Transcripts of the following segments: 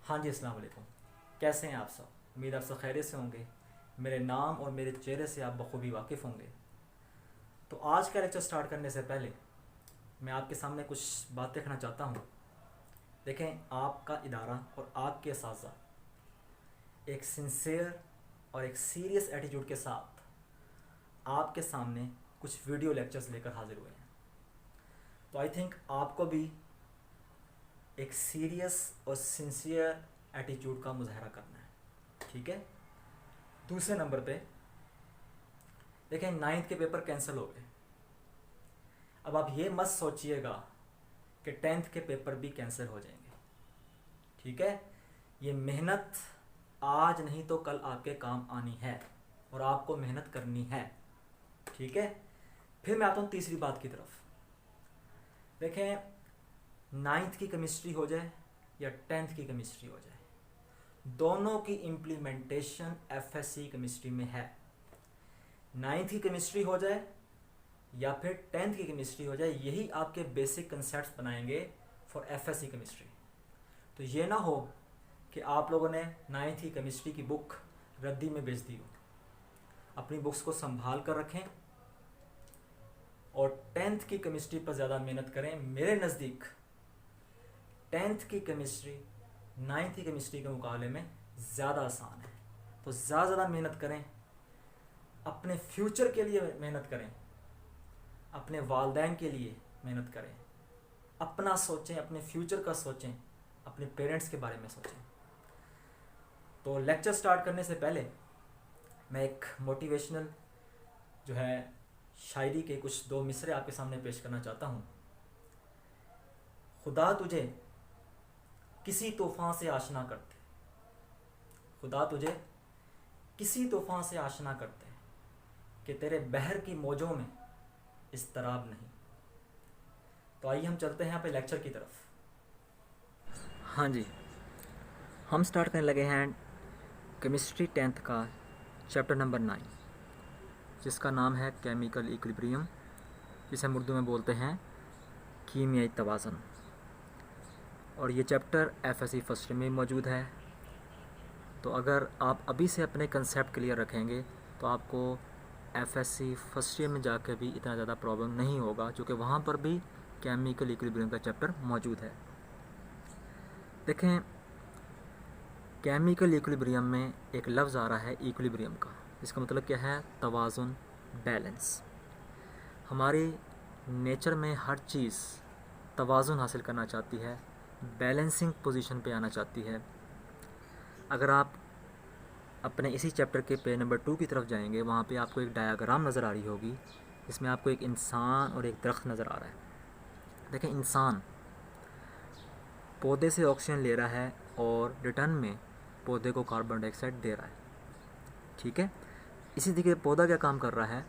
हाँ जी, अस्सलाम वालेकुम। कैसे हैं आप सब? उम्मीद आप सब खैरियत से होंगे। मेरे नाम और मेरे चेहरे से आप बखूबी वाकिफ़ होंगे। तो आज का लेक्चर स्टार्ट करने से पहले मैं आपके सामने कुछ बातें रखना चाहता हूँ। देखें, आपका इदारा और आपके असातिज़ा एक सिंसियर और एक सीरियस एटीट्यूड के साथ आपके सामने कुछ वीडियो लेक्चर्स लेकर हाजिर हुए हैं। तो आई थिंक आपको भी एक सीरियस और सिंसियर एटीट्यूड का मुजाहरा करना है, ठीक है? दूसरे नंबर पे देखें, 9th के पेपर कैंसिल हो गए। अब आप ये मत सोचिएगा कि 10th के पेपर भी कैंसिल हो जाएंगे, ठीक है? ये मेहनत आज नहीं तो कल आपके काम आनी है और आपको मेहनत करनी है, ठीक है? फिर मैं आता हूँ तीसरी बात की तरफ। देखें, 9th की केमिस्ट्री हो जाए या 10th की केमिस्ट्री हो जाए, दोनों की इम्प्लीमेंटेशन एफएससी केमिस्ट्री में है। 9th की केमिस्ट्री हो जाए या फिर 10th की केमिस्ट्री हो जाए, यही आपके बेसिक कंसेप्ट बनाएंगे फॉर एफएससी केमिस्ट्री। तो ये ना हो कि आप लोगों ने 9th की केमिस्ट्री की बुक रद्दी में बेच दी हो। अपनी बुक्स को संभाल कर रखें और 10th की केमिस्ट्री पर ज़्यादा मेहनत करें। मेरे नज़दीक 10th की केमिस्ट्री 9th की केमिस्ट्री के मुकाबले में ज़्यादा आसान है। तो ज़्यादा मेहनत करें, अपने फ्यूचर के लिए मेहनत करें, अपने वालदैन के लिए मेहनत करें, अपना सोचें, अपने फ्यूचर का सोचें, अपने पेरेंट्स के बारे में सोचें। तो लेक्चर स्टार्ट करने से पहले मैं एक मोटिवेशनल जो है शायरी के कुछ दो मिसरे आपके सामने पेश करना चाहता हूँ। खुदा तुझे किसी तूफ़ान से आशना करते, खुदा तुझे किसी तूफ़ान से आशना करते कि तेरे बहर की मौजों में इस्तराब नहीं। तो आइए हम चलते हैं यहाँ पे लेक्चर की तरफ। हाँ जी, हम स्टार्ट करने लगे हैं केमिस्ट्री 10th का चैप्टर नंबर 9, जिसका नाम है केमिकल इक्विलिब्रियम, जिसे हम उर्दू में बोलते हैं कीमियाई तवाज़ुन। और ये चैप्टर एफएससी फर्स्ट ईयर में मौजूद है। तो अगर आप अभी से अपने कंसेप्ट क्लियर रखेंगे तो आपको एफएससी फर्स्ट ईयर में जाकर भी इतना ज़्यादा प्रॉब्लम नहीं होगा, क्योंकि वहाँ पर भी केमिकल इक्विलिब्रियम का चैप्टर मौजूद है। देखें, केमिकल इक्विलिब्रियम में एक लफ्ज़ आ रहा है इक्विलिब्रियम का। इसका मतलब क्या है? तवाज़ुन, बैलेंस। हमारी नेचर में हर चीज़ तवाज़ुन हासिल करना चाहती है, बैलेंसिंग पोजीशन पे आना चाहती है। अगर आप अपने इसी चैप्टर के पेज नंबर 2 की तरफ जाएंगे, वहाँ पे आपको एक डायग्राम नज़र आ रही होगी। इसमें आपको एक इंसान और एक दरख्त नज़र आ रहा है। देखें, इंसान पौधे से ऑक्सीजन ले रहा है और रिटर्न में पौधे को कार्बन डाइऑक्साइड दे रहा है, ठीक है? इसी तरीके पौधा क्या काम कर रहा है?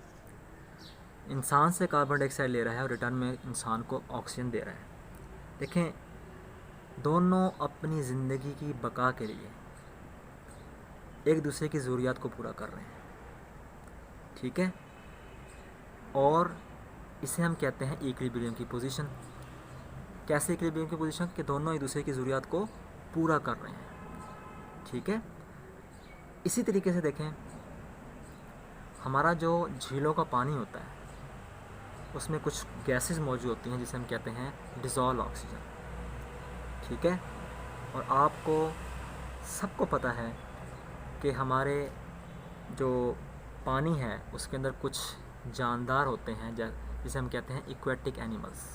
इंसान से कार्बन डाइऑक्साइड ले रहा है और रिटर्न में इंसान को ऑक्सीजन दे रहा है। देखें, दोनों अपनी ज़िंदगी की बका के लिए एक दूसरे की ज़रूरियात को पूरा कर रहे हैं, ठीक है? और इसे हम कहते हैं इक्विलिब्रियम की पोजीशन। कैसे इक्विलिब्रियम की पोजीशन? कि दोनों एक दूसरे की ज़रूरियात को पूरा कर रहे हैं, ठीक है? इसी तरीके से देखें, हमारा जो झीलों का पानी होता है उसमें कुछ गैसेस मौजूद होती हैं जिसे हम कहते हैं डिज़ोल्व ऑक्सीजन, ठीक है? और आपको सबको पता है कि हमारे जो पानी है उसके अंदर कुछ जानदार होते हैं जिसे हम कहते हैं एक्वेटिक एनिमल्स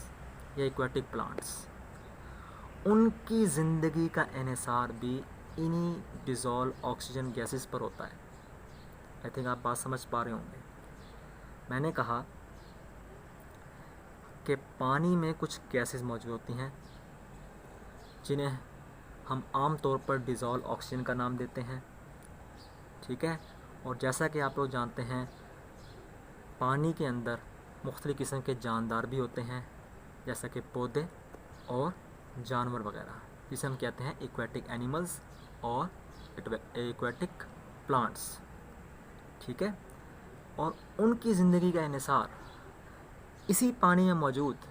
या एक्वेटिक प्लांट्स। उनकी ज़िंदगी का इन्हिसार भी इन्हीं डिज़ोल्व ऑक्सीजन गैसेस पर होता है। आई थिंक आप बात समझ पा रहे होंगे। मैंने कहा कि पानी में कुछ गैसेस मौजूद होती हैं जिन्हें हम आम तौर पर डिज़ोल्व ऑक्सीजन का नाम देते हैं, ठीक है? और जैसा कि आप लोग जानते हैं, पानी के अंदर मुख्तलिफ़ किस्म के जानदार भी होते हैं, जैसा कि पौधे और जानवर वगैरह, जिसे हम कहते हैं एक्वेटिक एनिमल्स और एक्वेटिक प्लांट्स, ठीक है? और उनकी ज़िंदगी का इन्हिसार इसी पानी में मौजूद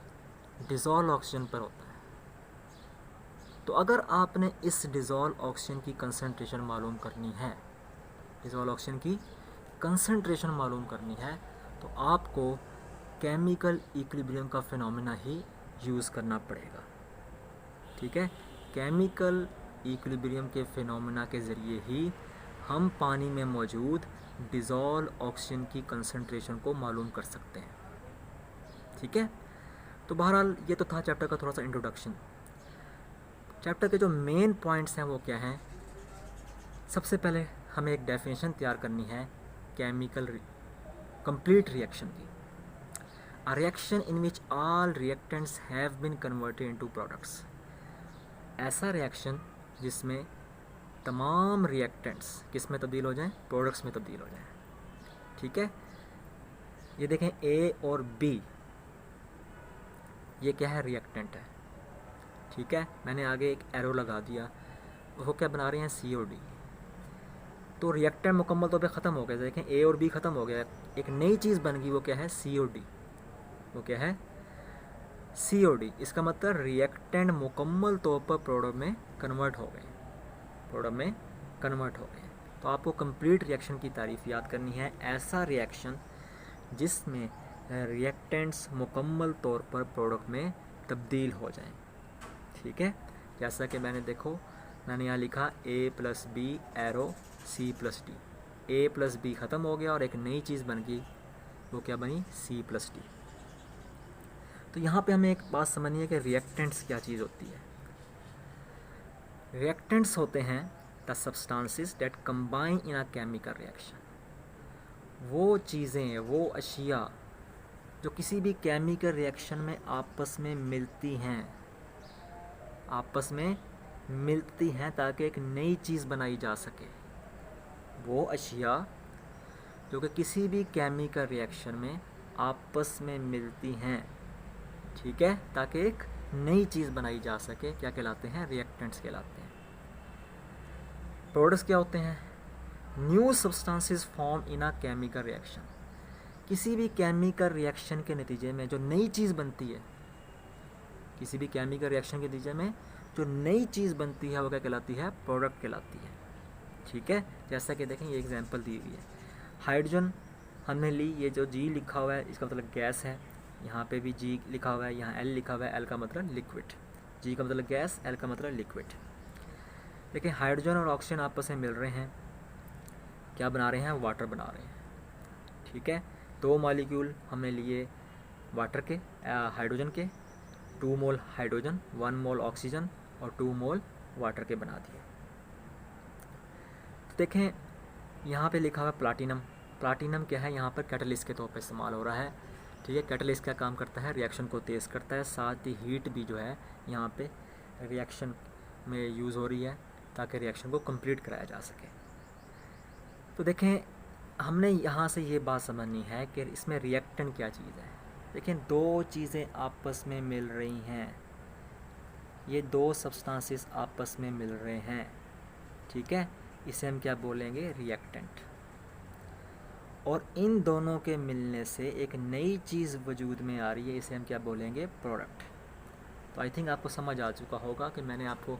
डिज़ोल्व ऑक्सीजन पर होता है। तो अगर आपने इस डिज़ोल्व ऑक्सीजन की कंसंट्रेशन मालूम करनी है, डिज़ोल्व ऑक्सीजन की कंसंट्रेशन मालूम करनी है, तो आपको केमिकल इक्विलिब्रियम का फिनोमेना ही यूज़ करना पड़ेगा। ठीक है, केमिकल इक्विलिब्रियम के फिनोमेना के ज़रिए ही हम पानी में मौजूद डिज़ोल्व ऑक्सीजन की कंसंट्रेशन को मालूम कर सकते हैं। ठीक है, तो बहरहाल ये तो था चैप्टर का थोड़ा सा इंट्रोडक्शन। चैप्टर के जो मेन पॉइंट्स हैं वो क्या हैं? सबसे पहले हमें एक डेफिनेशन तैयार करनी है केमिकल कंप्लीट रिएक्शन की। A reaction in which all reactants have been converted into products. ऐसा रिएक्शन जिसमें तमाम रिएक्टेंट्स किस में तब्दील हो जाएं? प्रोडक्ट्स में तब्दील हो जाएं। ठीक है, ये देखें ए और बी, ये क्या है? रिएक्टेंट है। ठीक है, मैंने आगे एक एरो लगा दिया, वो क्या बना रहे हैं? COD। तो रिएक्टेंट मुकम्मल तौर पे ख़त्म हो गया। देखें ए और बी ख़त्म हो गया, एक नई चीज़ बन गई, वो क्या है? COD। वो क्या है? COD। इसका मतलब रिएक्टेंट मुकम्मल तौर पर प्रोडक्ट में कन्वर्ट हो गए, प्रोडक्ट में कन्वर्ट हो गए। तो आपको कंप्लीट रिएक्शन की तारीफ़ याद करनी है, ऐसा रिएक्शन जिसमें रिएक्टेंट्स मुकम्मल तौर पर प्रोडक्ट में तब्दील हो जाएं। ठीक है, जैसा कि मैंने यहाँ लिखा A+B एरो C+D। A+B ख़त्म हो गया और एक नई चीज़ बन गई, वो क्या बनी? C+D। तो यहाँ पे हमें एक बात समझनी है कि रिएक्टेंट्स क्या चीज़ होती है। रिएक्टेंट्स होते हैं the substances that combine in a chemical reaction. वो चीज़ें, वो अशिया जो किसी भी केमिकल रिएक्शन में आपस में मिलती हैं, आपस में मिलती हैं ताकि एक नई चीज़ बनाई जा सके। वो अशिया जो कि किसी भी केमिकल रिएक्शन में आपस में मिलती हैं, ठीक है, ताकि एक नई चीज़ बनाई जा सके, क्या कहलाते हैं? रिएक्टेंट्स कहलाते हैं। प्रोडक्ट्स क्या होते हैं? New substances form in a chemical reaction. किसी भी केमिकल रिएक्शन के नतीजे में जो नई चीज़ बनती है, किसी भी केमिकल रिएक्शन के नतीजे में जो नई चीज़ बनती है, वो क्या कहलाती है? प्रोडक्ट कहलाती है। ठीक है, जैसा कि देखें ये एग्जांपल दी हुई है। हाइड्रोजन हमने ली, ये जो G लिखा हुआ है इसका मतलब गैस है, यहाँ पे भी G लिखा हुआ है, यहाँ L लिखा हुआ है, L का मतलब लिक्विड। G का मतलब गैस, L का मतलब लिक्विड। देखिए हाइड्रोजन और ऑक्सीजन आपस में मिल रहे हैं, क्या बना रहे हैं? वाटर बना रहे हैं। ठीक है, 2 मॉलिक्यूल हमने लिए वाटर के, हाइड्रोजन के, 2 मोल हाइड्रोजन, 1 मोल ऑक्सीजन और 2 मोल वाटर के बना दिए। तो देखें यहाँ पे लिखा हुआ प्लाटिनम। प्लाटिनम क्या है? यहाँ पर कैटलिस्ट के तौर पर इस्तेमाल हो रहा है। ठीक है, कैटलिस्ट क्या काम करता है? रिएक्शन को तेज़ करता है, साथ ही हीट भी जो है यहाँ पे रिएक्शन में यूज़ हो रही है ताकि रिएक्शन को कंप्लीट कराया जा सके। तो देखें हमने यहाँ से ये बात समझनी है कि इसमें रिएक्टेंट क्या चीज़ है। देखें 2 चीज़ें आपस में मिल रही हैं, ये 2 सब्सटेंसेस आपस में मिल रहे हैं। ठीक है, इसे हम क्या बोलेंगे? रिएक्टेंट। और इन दोनों के मिलने से एक नई चीज़ वजूद में आ रही है, इसे हम क्या बोलेंगे? प्रोडक्ट। तो आई थिंक आपको समझ आ चुका होगा कि मैंने आपको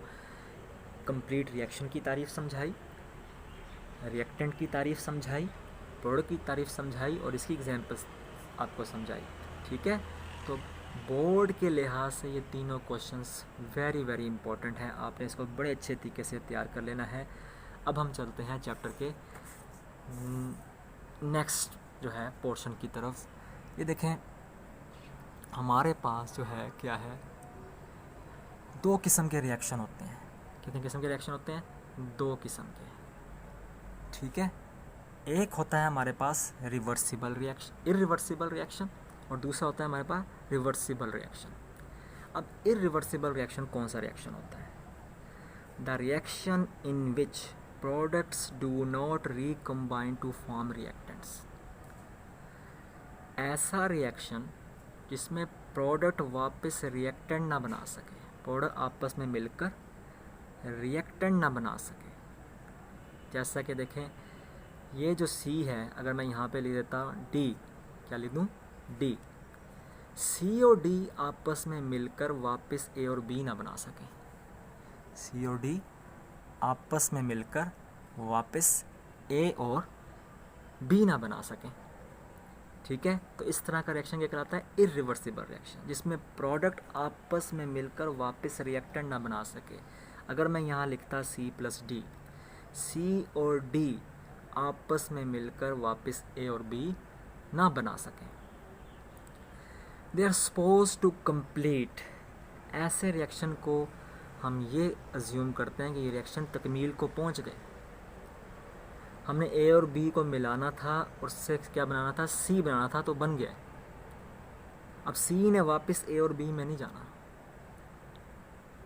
कंप्लीट रिएक्शन की तारीफ़ समझाई, रिएक्टेंट की तारीफ़ समझाई, प्रोडक्ट की तारीफ़ समझाई और इसकी एग्जांपल्स आपको समझाई। ठीक है, तो बोर्ड के लिहाज से ये तीनों क्वेश्चंस वेरी वेरी इंपॉर्टेंट हैं, आपने इसको बड़े अच्छे तरीके से तैयार कर लेना है। अब हम चलते हैं चैप्टर के नेक्स्ट जो है पोर्शन की तरफ। ये देखें हमारे पास जो है क्या है, 2 किस्म के रिएक्शन होते हैं। कितने किस्म के रिएक्शन होते हैं? 2 किस्म के। ठीक है, एक होता है हमारे पास रिवर्सिबल रिएक्शन, इरिवर्सिबल रिएक्शन, और दूसरा होता है हमारे पास रिवर्सिबल रिएक्शन। अब इरिवर्सिबल रिएक्शन कौन सा रिएक्शन होता है? The reaction in which products do not recombine to form reactants. ऐसा रिएक्शन जिसमें प्रोडक्ट वापस रिएक्टेंट ना बना सके, प्रोडक्ट आपस में मिलकर रिएक्टेंट ना बना सके। जैसा कि देखें ये जो C है, अगर मैं यहाँ पे लिख देता D, क्या लिख दूँ? D। C और D आपस में मिलकर वापस A और B ना बना सकें, सी और डी आपस में मिलकर वापस ए और बी ना बना सकें। ठीक है, तो इस तरह का रिएक्शन क्या कहलाता है? इरिवर्सिबल रिएक्शन, जिसमें प्रोडक्ट आपस में मिलकर वापस रिएक्टेंट ना बना सके। अगर मैं यहाँ लिखता सी प्लस डी, सी और डी आपस में मिलकर वापस ए और बी ना बना सकें। They are supposed to complete, ऐसे रिएक्शन को हम ये अज्यूम करते हैं कि ये रिएक्शन तकमील को पहुंच गए। हमने ए और बी को मिलाना था और उससे क्या बनाना था? सी बनाना था, तो बन गया। अब सी ने वापस ए और बी में नहीं जाना,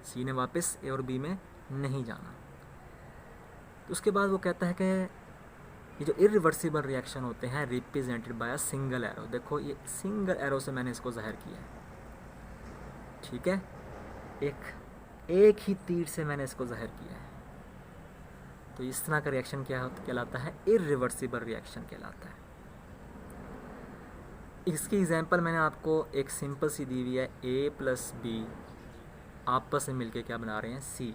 सी ने वापस ए और बी में नहीं जाना। तो उसके बाद वो कहता है कि ये जो इरिवर्सिबल रिएक्शन होते हैं represented by a single arrow. देखो ये सिंगल एरो से मैंने इसको ज़ाहिर किया है। ठीक है, एक ही तीर से मैंने इसको ज़ाहिर किया है। तो इस तरह का रिएक्शन क्या कहलाता है? इरिवर्सिबल रिएक्शन कहलाता है। इसकी एग्जांपल मैंने आपको एक सिंपल सी दी हुई है। ए प्लस बी आपस में मिलके क्या बना रहे हैं? सी।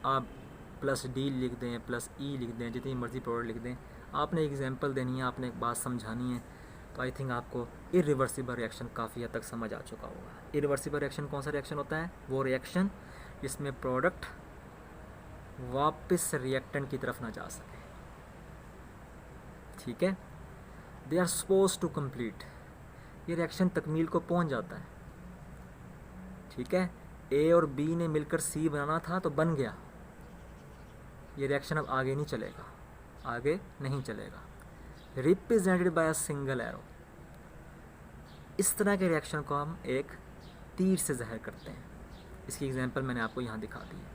आप प्लस डी लिख दें, प्लस ई लिख दें, जितनी मर्जी प्रोडक्ट लिख दें, आपने एक एग्जांपल देनी है, आपने एक बात समझानी है। तो आई थिंक आपको इरिवर्सिबल रिएक्शन काफ़ी हद तक समझ आ चुका होगा। इरिवर्सिबल रिएक्शन कौन सा रिएक्शन होता है? वो रिएक्शन जिसमें प्रोडक्ट वापस रिएक्टेंट की तरफ ना जा सके। ठीक है, they are supposed to complete, ये रिएक्शन तकमील को पहुंच जाता है। ठीक है, ए और बी ने मिलकर सी बनाना था तो बन गया। ये रिएक्शन अब आगे नहीं चलेगा, आगे नहीं चलेगा। Represented by a single arrow, इस तरह के रिएक्शन को हम एक तीर से ज़ाहिर करते हैं। इसकी एग्जांपल मैंने आपको यहाँ दिखा दी है।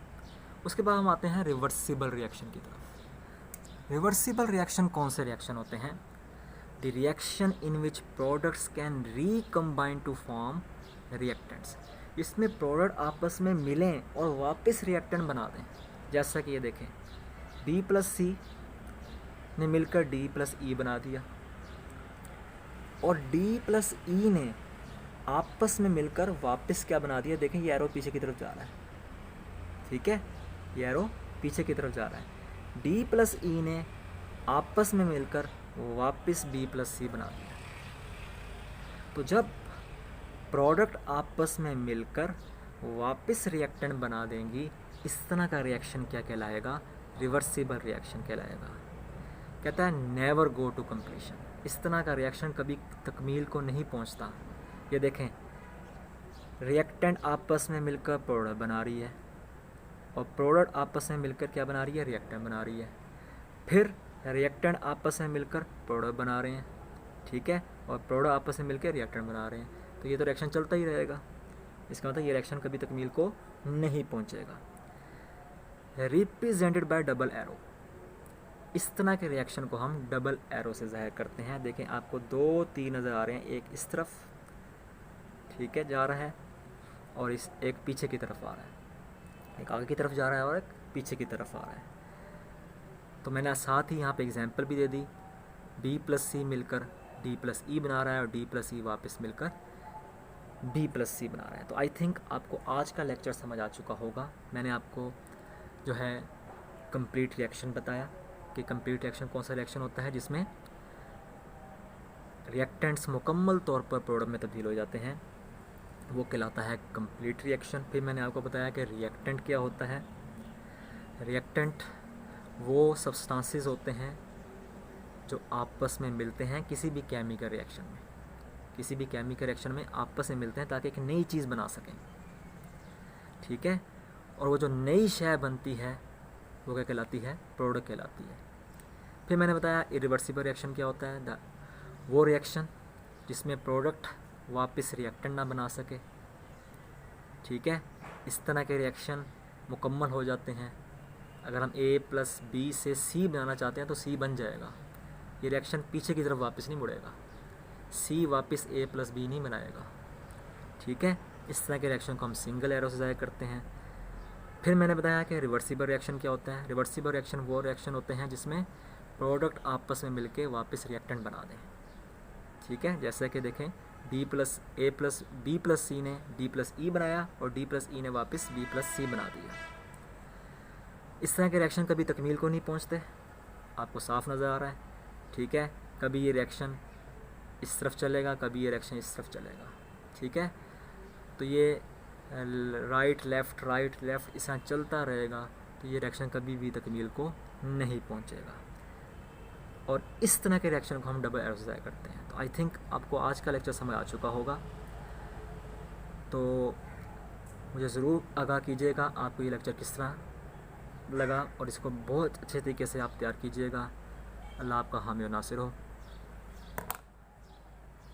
उसके बाद हम आते हैं रिवर्सिबल रिएक्शन की तरफ। रिवर्सिबल रिएक्शन कौन से रिएक्शन होते हैं? The reaction in which products can recombine to form reactants, इसमें प्रोडक्ट आपस में मिलें और वापस रिएक्टेंट बना दें। जैसा कि ये देखें, डी प्लस सी ने मिलकर डी प्लस ई बना दिया और डी प्लस ई ने आपस में मिलकर वापस क्या बना दिया? देखें ये एरो पीछे की तरफ जा रहा है। ठीक है, ये एरो पीछे की तरफ जा रहा है। डी प्लस ई ने आपस में मिलकर वापस बी प्लस सी बना दिया। तो जब प्रोडक्ट आपस में मिलकर वापस रिएक्टेंट बना देंगी, इस तरह का रिएक्शन क्या कहलाएगा? रिवर्सिबल रिएक्शन कहलाएगा। कहता है नेवर गो टू कंप्लीशन, इस तरह का रिएक्शन कभी तकमील को नहीं पहुंचता। ये देखें, रिएक्टेंट आपस में मिलकर प्रोडक्ट बना रही है और प्रोडक्ट आपस में मिलकर क्या बना रही है? रिएक्टेंट बना रही है। फिर रिएक्टेंट आपस में मिलकर प्रोडक्ट बना रहे हैं। ठीक है, और प्रोडक्ट आपस में मिलकर रिएक्टेंट बना रहे हैं। तो ये तो रिएक्शन चलता ही रहेगा। इसका मतलब ये रिएक्शन कभी तकमील को नहीं पहुंचेगा। रिप्रेजेंटेड बाय डबल एरो, इस तरह के रिएक्शन को हम डबल एरो से ज़ाहिर करते हैं। देखें आपको दो तीर नज़र आ रहे हैं, एक इस तरफ ठीक है जा रहा है और इस एक पीछे की तरफ आ रहा है, एक आगे की तरफ जा रहा है और एक पीछे की तरफ आ रहा है। तो मैंने साथ ही यहाँ पे एग्जांपल भी दे दी। डी प्लस सी मिलकर डी प्लस ई बना रहा है और डी प्लस ई वापस मिलकर बी प्लस सी बना रहा है। तो आई थिंक आपको आज का लेक्चर समझ आ चुका होगा। मैंने आपको जो है कंप्लीट रिएक्शन बताया कि कंप्लीट रिएक्शन कौन सा रिएक्शन होता है जिसमें रिएक्टेंट्स मुकम्मल तौर पर प्रोडक्ट में तब्दील हो जाते हैं, वो कहलाता है कंप्लीट रिएक्शन। फिर मैंने आपको बताया कि रिएक्टेंट क्या होता है। रिएक्टेंट वो सब्सटेंसेस होते हैं जो आपस में मिलते हैं किसी भी केमिकल रिएक्शन में, किसी भी केमिकल रिएक्शन में आपस में मिलते हैं ताकि एक नई चीज़ बना सकें। ठीक है, और वो जो नई शय बनती है वो क्या कहलाती है? प्रोडक्ट कहलाती है। फिर मैंने बताया इरिवर्सिबल रिएक्शन क्या होता है। वो रिएक्शन जिसमें प्रोडक्ट वापस रिएक्टेंट ना बना सके। ठीक है, इस तरह के रिएक्शन मुकम्मल हो जाते हैं। अगर हम ए प्लस बी से सी बनाना चाहते हैं तो सी बन जाएगा। ये रिएक्शन पीछे की तरफ वापस नहीं मुड़ेगा, सी वापस ए प्लस बी नहीं बनाएगा। ठीक है, इस तरह के रिएक्शन को हम सिंगल एरो से ज़ाहिर करते हैं। फिर मैंने बताया कि रिवर्सिबल रिएक्शन क्या होता है। रिवर्सिबल रिएक्शन वो रिएक्शन होते हैं जिसमें प्रोडक्ट आपस में मिलके वापस रिएक्टेंट बना दें। ठीक है, जैसे कि देखें डी प्लस ए प्लस बी प्लस सी ने डी प्लस ई बनाया और डी प्लस ई ने वापस बी प्लस सी बना दिया। इस तरह के रिएक्शन कभी तकमील को नहीं पहुंचते, आपको साफ नज़र आ रहा है, ठीक है। कभी ये रिएक्शन इस तरफ चलेगा, कभी ये रिएक्शन इस तरफ चलेगा, ठीक है। तो ये राइट लेफ़्ट इस तरह चलता रहेगा, तो ये रिएक्शन कभी भी तकमील को नहीं पहुंचेगा। और इस तरह के रिएक्शन को हम डबल एरो से करते हैं। तो आई थिंक आपको आज का लेक्चर समझ आ चुका होगा। तो मुझे ज़रूर आगाह कीजिएगा आपको ये लेक्चर किस तरह लगा, और इसको बहुत अच्छे तरीके से आप तैयार कीजिएगा। अल्लाह आपका हामी और नासिर हो।